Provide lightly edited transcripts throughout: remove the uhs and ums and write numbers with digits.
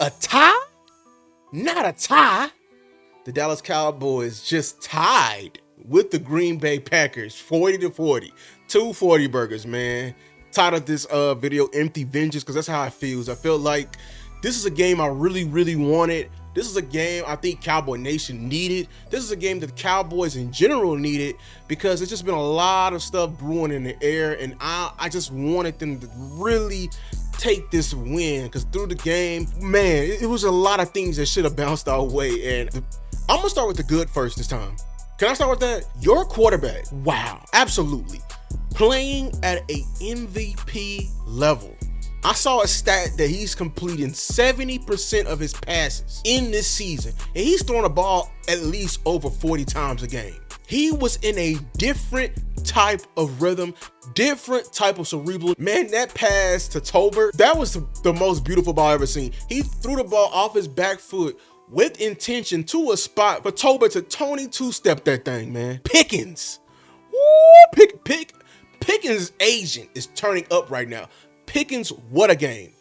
A tie? Not a tie. The Dallas Cowboys just tied with the Green Bay Packers 40-40. 240 burgers, man. Tired of this video empty vengeance because that's how it feels. I feel like this is a game I really, really wanted. This is a game I think Cowboy Nation needed. This is a game that the Cowboys in general needed because it's just been a lot of stuff brewing in the air, and I just wanted them to really take this win because through the game, man, it was a lot of things that should have bounced our way. And I'm gonna start with the good first this time. Can I start with that? Your quarterback, wow, absolutely. Playing at a MVP level. I saw a stat that he's completing 70% of his passes in this season, and he's throwing the ball at least over 40 times a game. He was in a different type of rhythm, different type of cerebral. Man, that pass to Tolbert, that was the most beautiful ball I've ever seen. He threw the ball off his back foot with intention to a spot for Tolbert to Tony two-step that thing, man. Pickens. Woo, Pickens' agent is turning up right now. Pickens, what a game.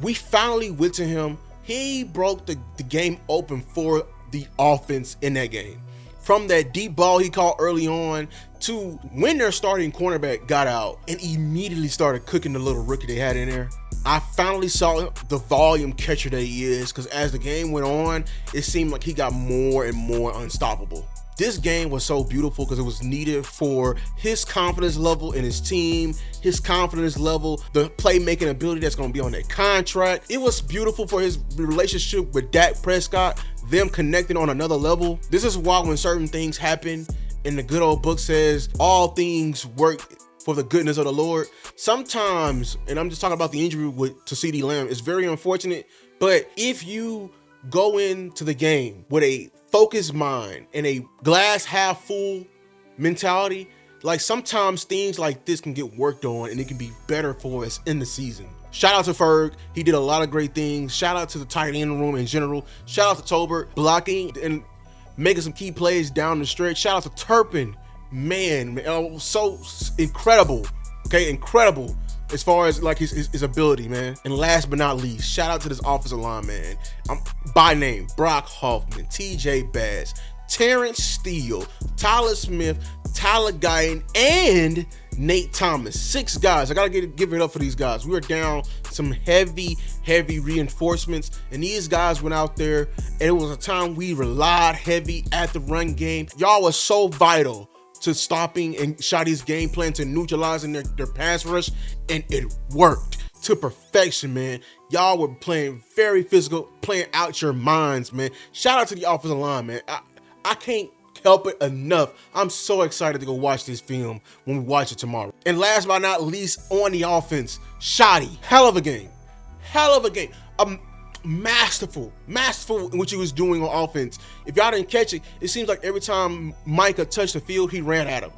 We finally went to him. He broke the game open for the offense in that game. From that deep ball he caught early on to when their starting cornerback got out and immediately started cooking the little rookie they had in there. I finally saw the volume catcher that he is, because as the game went on, it seemed like he got more and more unstoppable. This game was so beautiful because it was needed for his confidence level in his team, his confidence level, the playmaking ability that's going to be on that contract. It was beautiful for his relationship with Dak Prescott, them connecting on another level. This is why when certain things happen, and the good old book says all things work for the goodness of the Lord. Sometimes, and I'm just talking about the injury to CeeDee Lamb, it's very unfortunate, but if you go into the game with a focused mind and a glass half full mentality, like sometimes things like this can get worked on and it can be better for us in the season. Shout out to Ferg. He did a lot of great things. Shout out to the tight end room in general. Shout out to Tolbert blocking and making some key plays down the stretch. Shout out to Turpin. Man, so incredible. Okay, incredible as far as like his ability, man. And last but not least, shout out to this offensive line, man. By name, Brock Hoffman, TJ Bass, Terrence Steele, Tyler Smith, Tyler Guyton, and Nate Thomas. 6 guys. I gotta give it up for these guys. We were down some heavy reinforcements, and these guys went out there, and it was a time we relied heavy at the run game. Y'all was so vital to stopping and Shotty's game plan, to neutralizing their pass rush, and it worked to perfection, man. Y'all were playing very physical, playing out your minds, man. Shout out to the offensive line, man. I can't help it enough. I'm so excited to go watch this film when we watch it tomorrow. And last but not least, on the offense, Shotty, hell of a game. Masterful in what he was doing on offense. If y'all didn't catch it, it seems like every time Micah touched the field, he ran at him,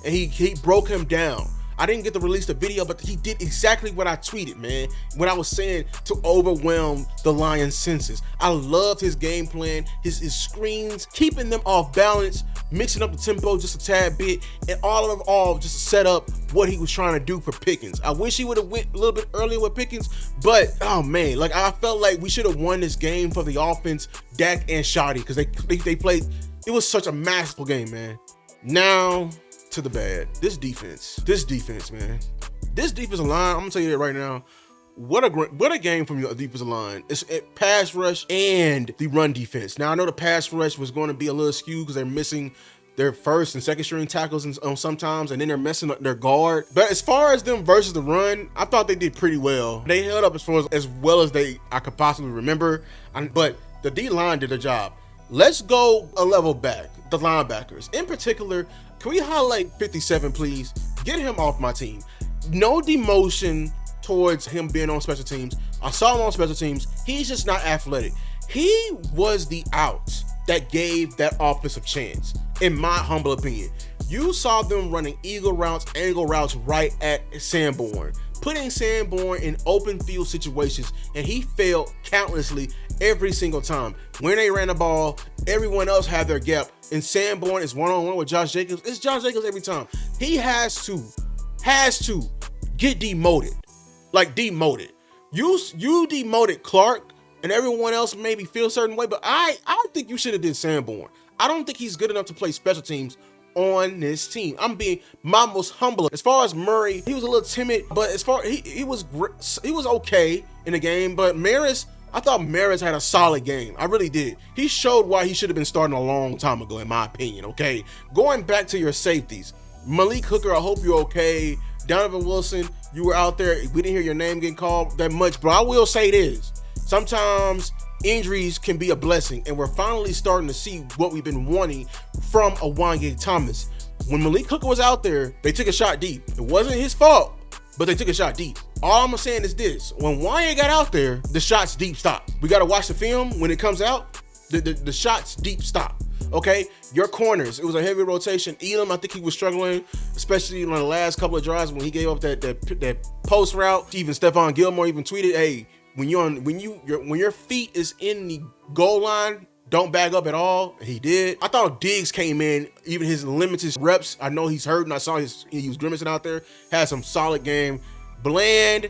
and he broke him down. I didn't get to release the video, but he did exactly what I tweeted, man, when I was saying to overwhelm the Lions' senses. I loved his game plan, his screens, keeping them off balance, mixing up the tempo just a tad bit, and all just to set up what he was trying to do for Pickens. I wish he would have went a little bit earlier with Pickens, but oh man, like I felt like we should have won this game for the offense, Dak and Shotty, because they played. It was such a masterful game, man. Now to the bad. This defense, man. This defensive line, I'm gonna tell you that right now. What a game from your defensive line. It's pass rush and the run defense. Now I know the pass rush was going to be a little skewed because they're missing their first and second string tackles sometimes, and then they're messing up their guard. But as far as them versus the run, I thought they did pretty well. They held up as well as I could possibly remember. But the D line did their job. Let's go a level back. The linebackers, in particular, can we highlight 57, please? Get him off my team. No demotion towards him being on special teams. I saw him on special teams. He's just not athletic. He was the out that gave that offensive chance, in my humble opinion. You saw them running eagle routes, angle routes right at Sanborn, putting Sanborn in open field situations, and he failed countlessly every single time. When they ran the ball, everyone else had their gap, and Sanborn is one-on-one with Josh Jacobs. It's Josh Jacobs every time. He has to get demoted. Like demoted. You demoted Clark, and everyone else maybe feel a certain way, but I think you should have did Sanborn. I don't think he's good enough to play special teams on this team. I'm being my most humble. As far as Murray, he was a little timid, but as far he was okay in the game. But Maris, I thought Maris had a solid game. I really did. He showed why he should have been starting a long time ago, in my opinion. Okay, going back to your safeties, Malik Hooker, I hope you're okay. Donovan Wilson, you were out there. We didn't hear your name getting called that much, but I will say this: sometimes injuries can be a blessing, and we're finally starting to see what we've been wanting from Awanya Thomas. When Malik Hooker was out there, they took a shot deep. It wasn't his fault, but they took a shot deep. All I'm saying is this: when Wanya got out there, the shots deep stop. We got to watch the film when it comes out. The shots deep stop. Okay, your corners, it was a heavy rotation. Elam, I think he was struggling, especially on the last couple of drives when he gave up that post route. Even Stephon Gilmore even tweeted, "Hey, when your feet is in the goal line, don't back up at all." He did. I thought Diggs came in, even his limited reps. I know he's hurt, and I saw he was grimacing out there. Had some solid game. Bland,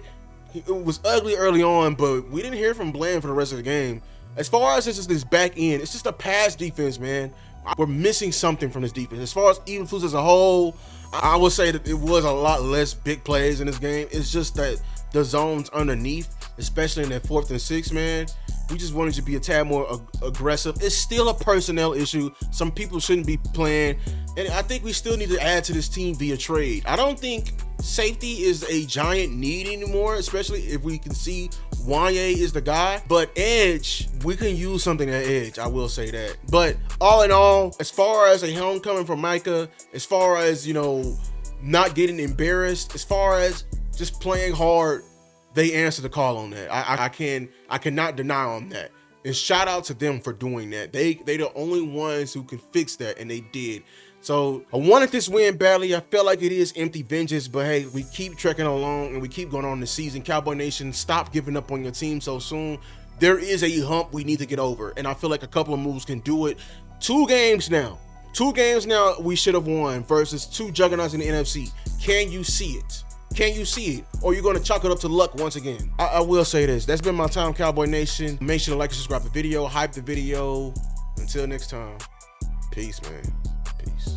it was ugly early on, but we didn't hear from Bland for the rest of the game. As far as this back end, it's just a pass defense, man. We're missing something from this defense. As far as Eagles as a whole, I would say that it was a lot less big plays in this game. It's just that the zones underneath, especially in that 4th and 6, man, we just wanted to be a tad more aggressive. It's still a personnel issue. Some people shouldn't be playing, and I think we still need to add to this team via trade. I don't think safety is a giant need anymore, especially if we can see Wanye is the guy. But edge, we can use something at edge, I will say that. But all in all, as far as a homecoming for Micah, as far as, not getting embarrassed, as far as just playing hard, they answered the call on that. I cannot deny on that. And shout out to them for doing that. They the only ones who can fix that, and they did. So I wanted this win badly. I felt like it is empty vengeance, but hey, we keep trekking along and we keep going on this season. Cowboy Nation, stop giving up on your team so soon. There is a hump we need to get over, and I feel like a couple of moves can do it. 2 games now we should have won versus 2 juggernauts in the NFC. Can you see it? Can you see it? Or are you going to chalk it up to luck once again? I will say this. That's been my time, Cowboy Nation. Make sure to like and subscribe the video, hype the video. Until next time, peace, man.